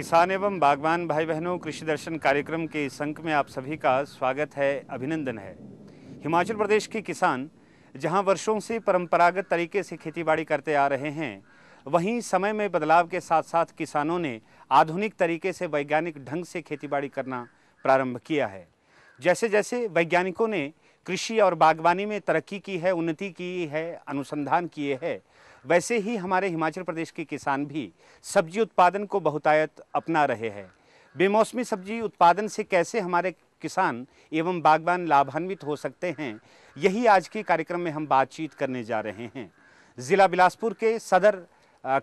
किसान एवं बागवान भाई बहनों, कृषि दर्शन कार्यक्रम के इस अंक में आप सभी का स्वागत है, अभिनंदन है। हिमाचल प्रदेश के किसान जहां वर्षों से परंपरागत तरीके से खेतीबाड़ी करते आ रहे हैं, वहीं समय में बदलाव के साथ साथ किसानों ने आधुनिक तरीके से वैज्ञानिक ढंग से खेतीबाड़ी करना प्रारंभ किया है। जैसे जैसे वैज्ञानिकों ने कृषि और बागवानी में तरक्की की है, उन्नति की है, अनुसंधान किए हैं, वैसे ही हमारे हिमाचल प्रदेश के किसान भी सब्जी उत्पादन को बहुतायत अपना रहे हैं। बेमौसमी सब्जी उत्पादन से कैसे हमारे किसान एवं बागवान लाभान्वित हो सकते हैं, यही आज के कार्यक्रम में हम बातचीत करने जा रहे हैं। जिला बिलासपुर के सदर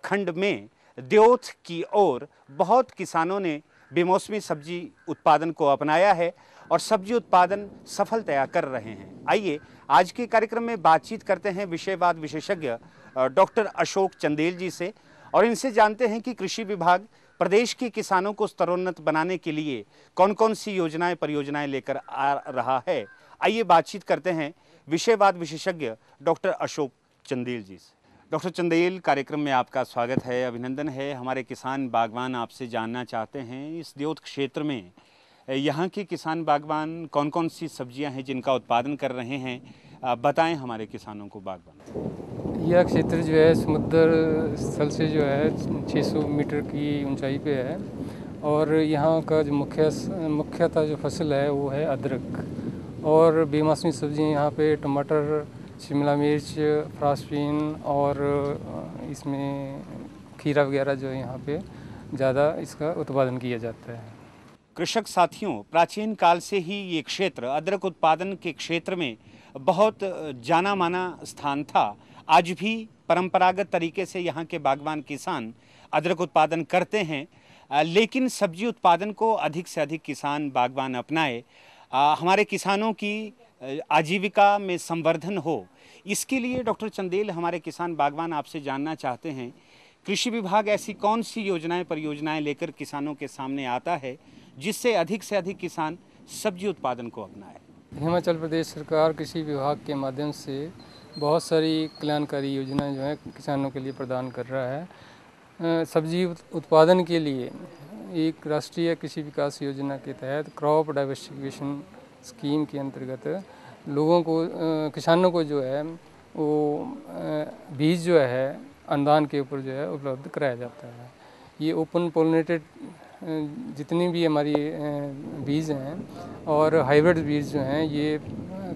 खंड में द्योथ की ओर बहुत किसानों ने बेमौसमी सब्जी उत्पादन को अपनाया है और सब्जी उत्पादन सफलतया कर रहे हैं। आइए आज के कार्यक्रम में बातचीत करते हैं विषयवाद विशेषज्ञ डॉक्टर अशोक चंदेल जी से और इनसे जानते हैं कि कृषि विभाग प्रदेश के किसानों को स्तरोन्नत बनाने के लिए कौन कौन सी योजनाएं परियोजनाएं लेकर आ रहा है। आइए बातचीत करते हैं विषयवाद विशेषज्ञ डॉक्टर अशोक चंदेल जी से। डॉक्टर चंदेल, कार्यक्रम में आपका स्वागत है, अभिनंदन है। हमारे किसान बागवान आपसे जानना चाहते हैं, इस द्योथ क्षेत्र में यहाँ के किसान बागवान कौन कौन सी सब्जियां हैं जिनका उत्पादन कर रहे हैं, बताएं हमारे किसानों को। बागवान यह क्षेत्र जो है समुद्र स्थल से जो है 600 मीटर की ऊंचाई पे है और यहाँ का जो मुख्यतः जो फसल है वो है अदरक और बेमौसमी सब्जियाँ यहाँ पे टमाटर, शिमला मिर्च, फ्रांसबीन और इसमें खीरा वगैरह जो है यहाँ पे ज़्यादा इसका उत्पादन किया जाता है। कृषक साथियों, प्राचीन काल से ही ये क्षेत्र अदरक उत्पादन के क्षेत्र में बहुत जाना माना स्थान था। आज भी परंपरागत तरीके से यहाँ के बागवान किसान अदरक उत्पादन करते हैं, लेकिन सब्जी उत्पादन को अधिक से अधिक किसान बागवान अपनाए, हमारे किसानों की आजीविका में संवर्धन हो। इसके लिए डॉक्टर चंदेल, हमारे किसान बागवान आपसे जानना चाहते हैं, कृषि विभाग ऐसी कौन सी योजनाएं परियोजनाएं लेकर किसानों के सामने आता है जिससे अधिक से अधिक किसान सब्जी उत्पादन को अपनाए। हिमाचल प्रदेश सरकार कृषि विभाग के माध्यम से बहुत सारी कल्याणकारी योजनाएं जो है किसानों के लिए प्रदान कर रहा है। सब्जी उत्पादन के लिए एक राष्ट्रीय कृषि विकास योजना के तहत क्रॉप डाइवर्सिफिकेशन स्कीम के अंतर्गत लोगों को, किसानों को जो है वो बीज जो है अनुदान के ऊपर जो है उपलब्ध कराया जाता है। ये ओपन पोलिनेटेड जितनी भी हमारी बीज हैं और हाइब्रिड बीज जो हैं, ये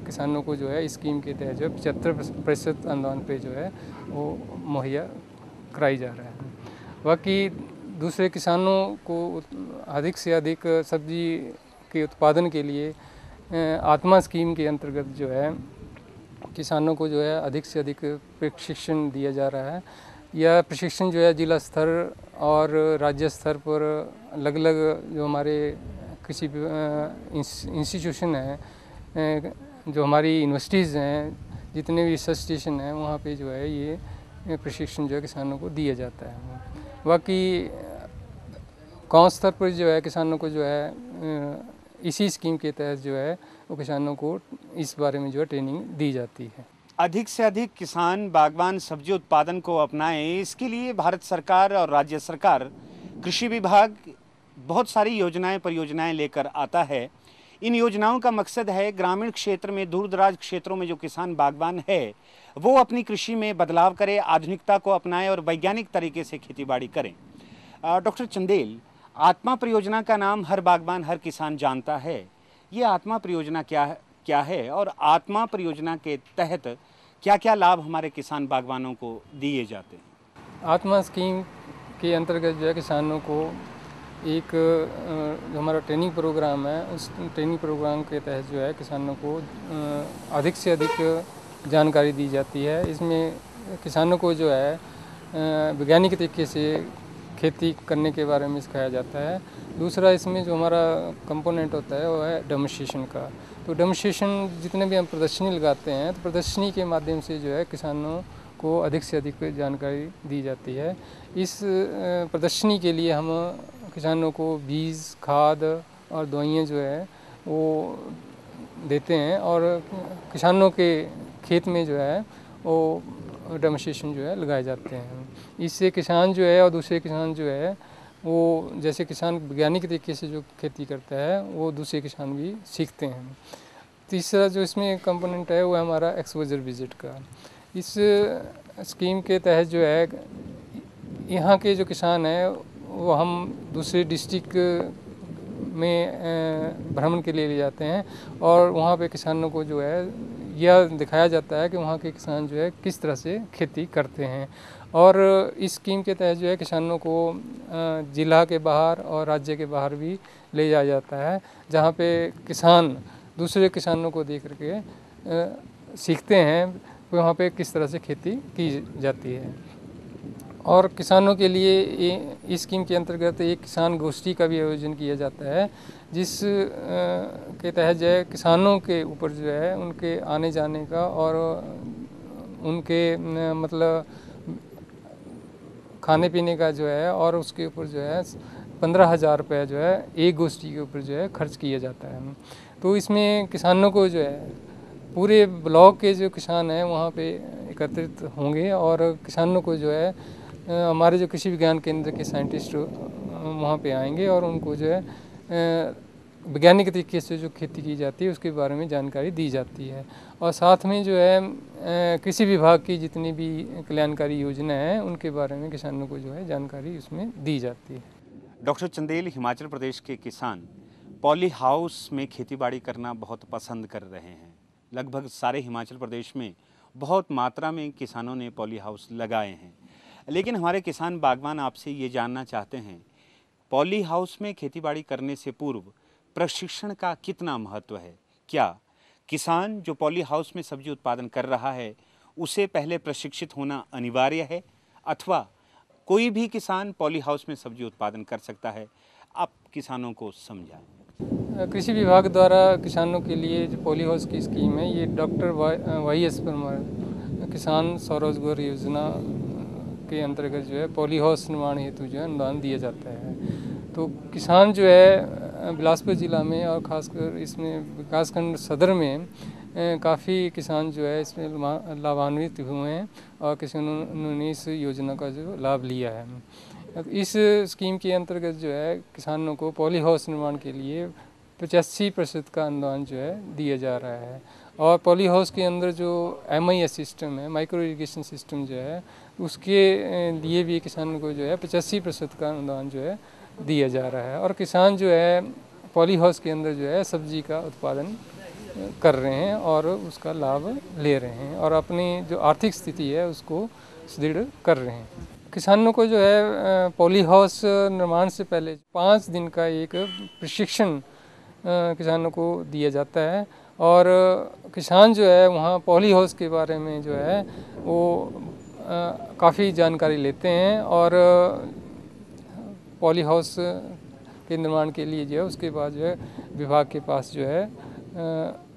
किसानों को जो है स्कीम के तहत जो 75% अनुदान पे जो है वो मुहैया कराई जा रहा है। बाकी दूसरे किसानों को अधिक से अधिक सब्जी के उत्पादन के लिए आत्मा स्कीम के अंतर्गत जो है किसानों को जो है अधिक से अधिक प्रशिक्षण दिया जा रहा है। यह प्रशिक्षण जो है जिला स्तर और राज्य स्तर पर अलग अलग जो हमारे कृषि इंस्टीट्यूशन हैं, जो हमारी यूनिवर्सिटीज़ हैं, जितने भी रिसर्च स्टेशन हैं, वहाँ पे जो है ये प्रशिक्षण जो है किसानों को दिया जाता है। बाकी गांव स्तर पर जो है किसानों को जो है इसी स्कीम के तहत जो है वो किसानों को इस बारे में जो है ट्रेनिंग दी जाती है। अधिक से अधिक किसान बागवान सब्जी उत्पादन को अपनाएं, इसके लिए भारत सरकार और राज्य सरकार कृषि विभाग बहुत सारी योजनाएं परियोजनाएं लेकर आता है। इन योजनाओं का मकसद है ग्रामीण क्षेत्र में, दूर दराज क्षेत्रों में जो किसान बागवान है वो अपनी कृषि में बदलाव करें, आधुनिकता को अपनाएं और वैज्ञानिक तरीके से खेतीबाड़ी करें। डॉक्टर चंदेल, आत्मा परियोजना का नाम हर बागवान हर किसान जानता है। ये आत्मा परियोजना क्या है और आत्मा परियोजना के तहत क्या क्या लाभ हमारे किसान बागवानों को दिए जाते हैं? आत्मा स्कीम के अंतर्गत जो है किसानों को एक जो हमारा ट्रेनिंग प्रोग्राम है, उस ट्रेनिंग प्रोग्राम के तहत जो है किसानों को अधिक से अधिक जानकारी दी जाती है। इसमें किसानों को जो है वैज्ञानिक तरीके से खेती करने के बारे में सिखाया जाता है। दूसरा, इसमें जो हमारा कंपोनेंट होता है वो है डेमोन्स्ट्रेशन का। तो डेमोन्स्ट्रेशन जितने भी हम प्रदर्शनी लगाते हैं, तो प्रदर्शनी के माध्यम से जो है किसानों को अधिक से अधिक जानकारी दी जाती है। इस प्रदर्शनी के लिए हम किसानों को बीज, खाद और दवाइयाँ जो है वो देते हैं और किसानों के खेत में जो है वो डेमोन्स्ट्रेशन जो है लगाए जाते हैं। इससे किसान जो है और दूसरे किसान जो है वो जैसे किसान वैज्ञानिक तरीके से जो खेती करता है वो दूसरे किसान भी सीखते हैं। तीसरा जो इसमें कंपोनेंट है वो है हमारा एक्सपोजर विजिट का। इस स्कीम के तहत जो है यहाँ के जो किसान हैं वो हम दूसरे डिस्ट्रिक्ट में भ्रमण के लिए ले जाते हैं और वहाँ पे किसानों को जो है यह दिखाया जाता है कि वहाँ के किसान जो है किस तरह से खेती करते हैं। और इस स्कीम के तहत जो है किसानों को जिला के बाहर और राज्य के बाहर भी ले जाया जाता है, जहाँ पे किसान दूसरे किसानों को देख करके सीखते हैं कि वहाँ पे किस तरह से खेती की जाती है। और किसानों के लिए इस स्कीम के अंतर्गत एक किसान गोष्ठी का भी आयोजन किया जाता है, जिस के तहत जो है किसानों के ऊपर जो है उनके आने जाने का और उनके मतलब खाने पीने का जो है और उसके ऊपर जो है 15,000 रुपये जो है एक गोष्ठी के ऊपर जो है खर्च किया जाता है। तो इसमें किसानों को जो है पूरे ब्लॉक के जो किसान हैं वहाँ पे एकत्रित होंगे और किसानों को जो है हमारे जो कृषि विज्ञान केंद्र के साइंटिस्ट वहाँ पे आएंगे और उनको जो है वैज्ञानिक तरीके से जो खेती की जाती है उसके बारे में जानकारी दी जाती है। और साथ में जो है कृषि विभाग की जितनी भी कल्याणकारी योजना है उनके बारे में किसानों को जो है जानकारी उसमें दी जाती है। डॉक्टर चंदेल, हिमाचल प्रदेश के किसान पॉली हाउस में खेतीबाड़ी करना बहुत पसंद कर रहे हैं। लगभग सारे हिमाचल प्रदेश में बहुत मात्रा में किसानों ने पॉली हाउस लगाए हैं। लेकिन हमारे किसान बागवान आपसे ये जानना चाहते हैं, पॉली हाउस में खेतीबाड़ी करने से पूर्व प्रशिक्षण का कितना महत्व है? क्या किसान जो पॉली हाउस में सब्जी उत्पादन कर रहा है उसे पहले प्रशिक्षित होना अनिवार्य है, अथवा कोई भी किसान पॉली हाउस में सब्जी उत्पादन कर सकता है? आप किसानों को समझाएं। कृषि विभाग द्वारा किसानों के लिए जो पॉली हाउस की स्कीम है ये डॉक्टर YS परमार किसान स्वरोजगार योजना के अंतर्गत जो है पॉली हाउस निर्माण हेतु जो है अनुदान दिया जाता है। तो किसान जो है बिलासपुर ज़िला में और ख़ासकर इसमें विकासखंड सदर में काफ़ी किसान जो है इसमें लाभान्वित हुए हैं और किसानों ने इस योजना का जो लाभ लिया है। इस स्कीम के अंतर्गत जो है किसानों को पॉली हाउस निर्माण के लिए 85% का अनुदान जो है दिया जा रहा है। और पॉली हाउस के अंदर जो MIS सिस्टम है, माइक्रो इरिगेशन सिस्टम जो है, उसके लिए भी किसानों को जो है 85% का अनुदान जो है दिया जा रहा है। और किसान जो है पॉली हाउस के अंदर जो है सब्जी का उत्पादन कर रहे हैं और उसका लाभ ले रहे हैं और अपनी जो आर्थिक स्थिति है उसको सुदृढ़ कर रहे हैं। किसानों को जो है पॉली हाउस निर्माण से पहले 5 दिन का एक प्रशिक्षण किसानों को दिया जाता है और किसान जो है वहाँ पॉली हाउस के बारे में जो है वो काफ़ी जानकारी लेते हैं और पॉली हाउस के निर्माण के लिए जो है उसके बाद जो है विभाग के पास जो है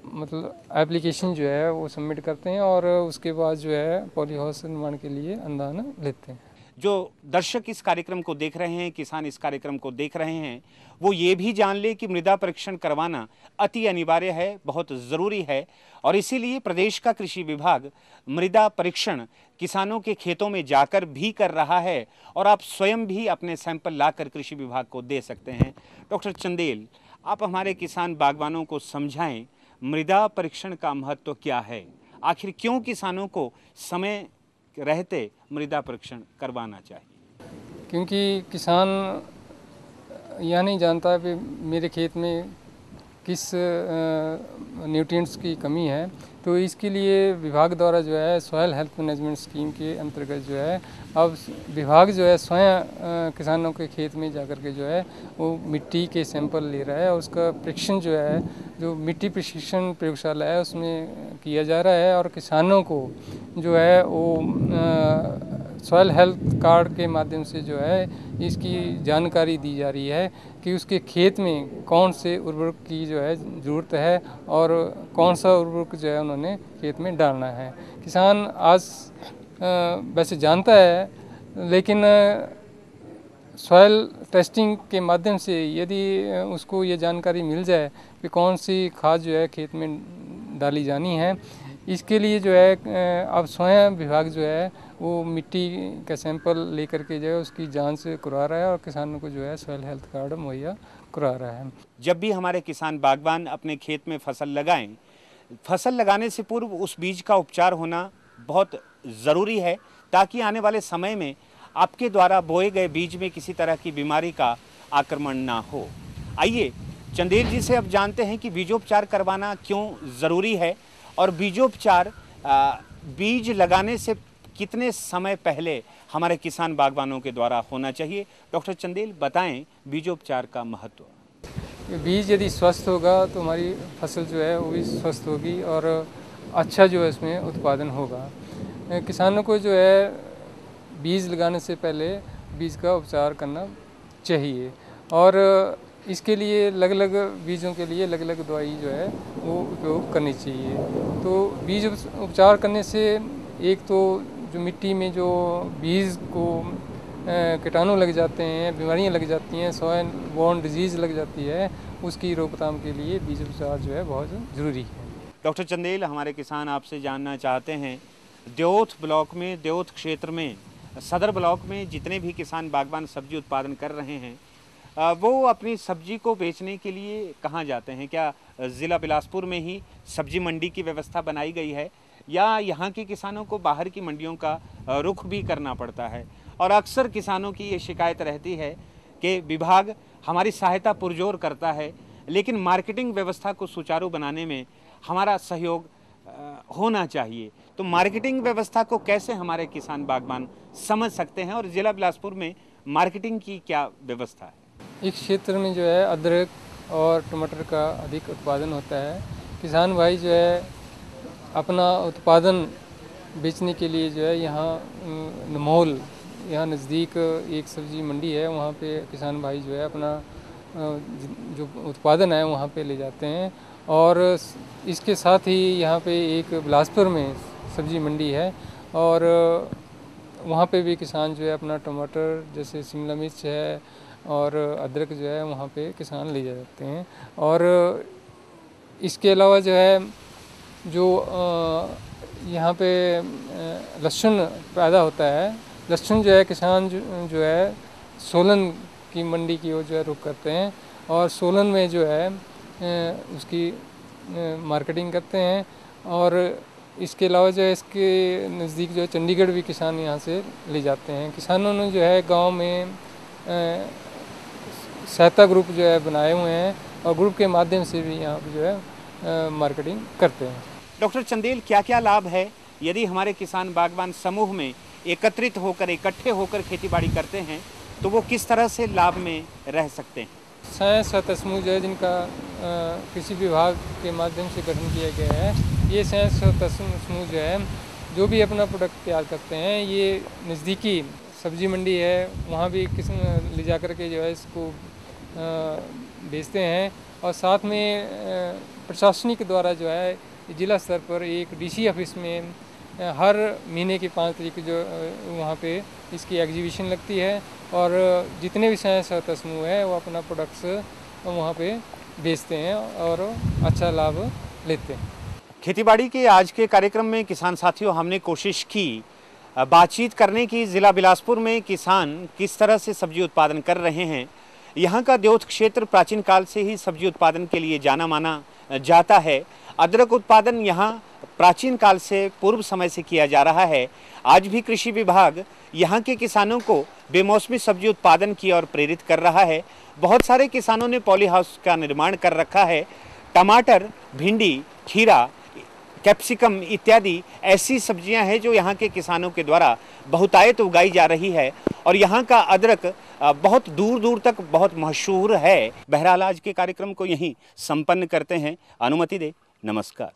मतलब एप्लीकेशन जो है वो सबमिट करते हैं और उसके बाद जो है पॉली हाउस निर्माण के लिए अनुदान लेते हैं। जो दर्शक इस कार्यक्रम को देख रहे हैं, किसान इस कार्यक्रम को देख रहे हैं, वो ये भी जान ले कि मृदा परीक्षण करवाना अति अनिवार्य है, बहुत ज़रूरी है। और इसीलिए प्रदेश का कृषि विभाग मृदा परीक्षण किसानों के खेतों में जाकर भी कर रहा है और आप स्वयं भी अपने सैंपल लाकर कृषि विभाग को दे सकते हैं। डॉक्टर चंदेल, आप हमारे किसान बागवानों को समझाएं, मृदा परीक्षण का महत्व क्या है? आखिर क्यों किसानों को समय रहते मृदा परीक्षण करवाना चाहिए? क्योंकि किसान यह नहीं जानता कि मेरे खेत में किस न्यूट्रिएंट्स की कमी है, तो इसके लिए विभाग द्वारा जो है सॉइल हेल्थ मैनेजमेंट स्कीम के अंतर्गत जो है अब विभाग जो है स्वयं किसानों के खेत में जाकर के जो है वो मिट्टी के सैंपल ले रहा है और उसका परीक्षण जो है जो मिट्टी प्रशिक्षण प्रयोगशाला है उसमें किया जा रहा है और किसानों को जो है वो सॉइल हेल्थ कार्ड के माध्यम से जो है इसकी जानकारी दी जा रही है कि उसके खेत में कौन से उर्वरक की जो है ज़रूरत है और कौन सा उर्वरक जो है उन्होंने खेत में डालना है। किसान आज वैसे जानता है, लेकिन सॉइल टेस्टिंग के माध्यम से यदि उसको ये जानकारी मिल जाए कि कौन सी खाद जो है खेत में डाली जानी है, इसके लिए जो है अब स्वयं विभाग जो है वो मिट्टी का सैंपल लेकर के जो है उसकी जांच करवा रहा है और किसानों को जो है सॉइल हेल्थ कार्ड मुहैया करा रहा है। जब भी हमारे किसान बागवान अपने खेत में फसल लगाएं, फसल लगाने से पूर्व उस बीज का उपचार होना बहुत ज़रूरी है, ताकि आने वाले समय में आपके द्वारा बोए गए बीज में किसी तरह की बीमारी का आक्रमण ना हो। आइए चंदेल जी से अब जानते हैं कि बीजोपचार करवाना क्यों ज़रूरी है और बीजोपचार बीज लगाने से कितने समय पहले हमारे किसान बागवानों के द्वारा होना चाहिए। डॉक्टर चंदेल बताएं बीजोपचार का महत्व। बीज यदि स्वस्थ होगा तो हमारी फसल जो है वो भी स्वस्थ होगी और अच्छा जो है इसमें उत्पादन होगा। किसानों को जो है बीज लगाने से पहले बीज का उपचार करना चाहिए और इसके लिए अलग अलग बीजों के लिए अलग अलग दवाई जो है वो उपयोग करनी चाहिए। तो बीज उपचार करने से एक तो जो मिट्टी में जो बीज को कीटाणु लग जाते हैं, बीमारियां लग जाती हैं, सॉइल बोर्न डिजीज़ लग जाती है, उसकी रोकथाम के लिए बीज उपचार जो है बहुत ज़रूरी है। डॉक्टर चंदेल, हमारे किसान आपसे जानना चाहते हैं, देओथ ब्लॉक में, देओथ क्षेत्र में, सदर ब्लॉक में जितने भी किसान बागवान सब्जी उत्पादन कर रहे हैं वो अपनी सब्जी को बेचने के लिए कहाँ जाते हैं? क्या ज़िला बिलासपुर में ही सब्जी मंडी की व्यवस्था बनाई गई है या यहाँ के किसानों को बाहर की मंडियों का रुख भी करना पड़ता है? और अक्सर किसानों की ये शिकायत रहती है कि विभाग हमारी सहायता पुरजोर करता है, लेकिन मार्केटिंग व्यवस्था को सुचारू बनाने में हमारा सहयोग होना चाहिए। तो मार्केटिंग व्यवस्था को कैसे हमारे किसान बागवान समझ सकते हैं और ज़िला बिलासपुर में मार्केटिंग की क्या व्यवस्था है? इस क्षेत्र में जो है अदरक और टमाटर का अधिक उत्पादन होता है। किसान भाई जो है अपना उत्पादन बेचने के लिए जो है यहाँ नमोल, यहाँ नज़दीक एक सब्जी मंडी है, वहाँ पे किसान भाई जो है अपना जो उत्पादन है वहाँ पे ले जाते हैं। और इसके साथ ही यहाँ पे एक बिलासपुर में सब्जी मंडी है और वहाँ पे भी किसान जो है अपना टमाटर जैसे शिमला मिर्च है और अदरक जो है वहाँ पे किसान ले जाते हैं। और इसके अलावा जो है जो यहाँ पे लहसुन पैदा होता है, लहसुन जो है किसान जो है सोलन की मंडी की ओर जो है रुख करते हैं और सोलन में जो है उसकी मार्केटिंग करते हैं। और इसके अलावा जो है इसके नज़दीक जो है चंडीगढ़ भी किसान यहाँ से ले जाते हैं। किसानों ने जो है गांव में सहायता ग्रुप जो है बनाए हुए हैं और ग्रुप के माध्यम से भी यहाँ जो है मार्केटिंग करते हैं। डॉक्टर चंदेल, क्या क्या लाभ है यदि हमारे किसान बागवान समूह में एकत्रित होकर, इकट्ठे होकर खेतीबाड़ी करते हैं, तो वो किस तरह से लाभ में रह सकते हैं? स्वयं सहायता समूह जो है जिनका कृषि विभाग के माध्यम से गठन किया गया है, ये स्वयं सहायता समूह जो है जो भी अपना प्रोडक्ट तैयार करते हैं, ये नज़दीकी सब्जी मंडी है वहाँ भी ले जा कर के जो है इसको बेचते हैं। और साथ में प्रशासनिक द्वारा जो है जिला स्तर पर एक डीसी ऑफिस में हर महीने की 5 तारीख जो वहाँ पे इसकी एग्जीबिशन लगती है और जितने भी स्वयं सहायता समूह है वो अपना प्रोडक्ट्स वहाँ पे बेचते हैं और अच्छा लाभ लेते हैं। खेतीबाड़ी के आज के कार्यक्रम में किसान साथियों हमने कोशिश की बातचीत करने की, ज़िला बिलासपुर में किसान किस तरह से सब्जी उत्पादन कर रहे हैं। यहाँ का देओथ क्षेत्र प्राचीन काल से ही सब्जी उत्पादन के लिए जाना माना जाता है। अदरक उत्पादन यहाँ प्राचीन काल से, पूर्व समय से किया जा रहा है। आज भी कृषि विभाग यहाँ के किसानों को बेमौसमी सब्जी उत्पादन की ओर प्रेरित कर रहा है। बहुत सारे किसानों ने पॉली हाउस का निर्माण कर रखा है। टमाटर, भिंडी, खीरा, कैप्सिकम इत्यादि ऐसी सब्जियां हैं जो यहाँ के किसानों के द्वारा बहुतायत उगाई जा रही है और यहाँ का अदरक बहुत दूर दूर तक बहुत मशहूर है। बहरहाल आज के कार्यक्रम को यहीं संपन्न करते हैं। अनुमति दे, नमस्कार।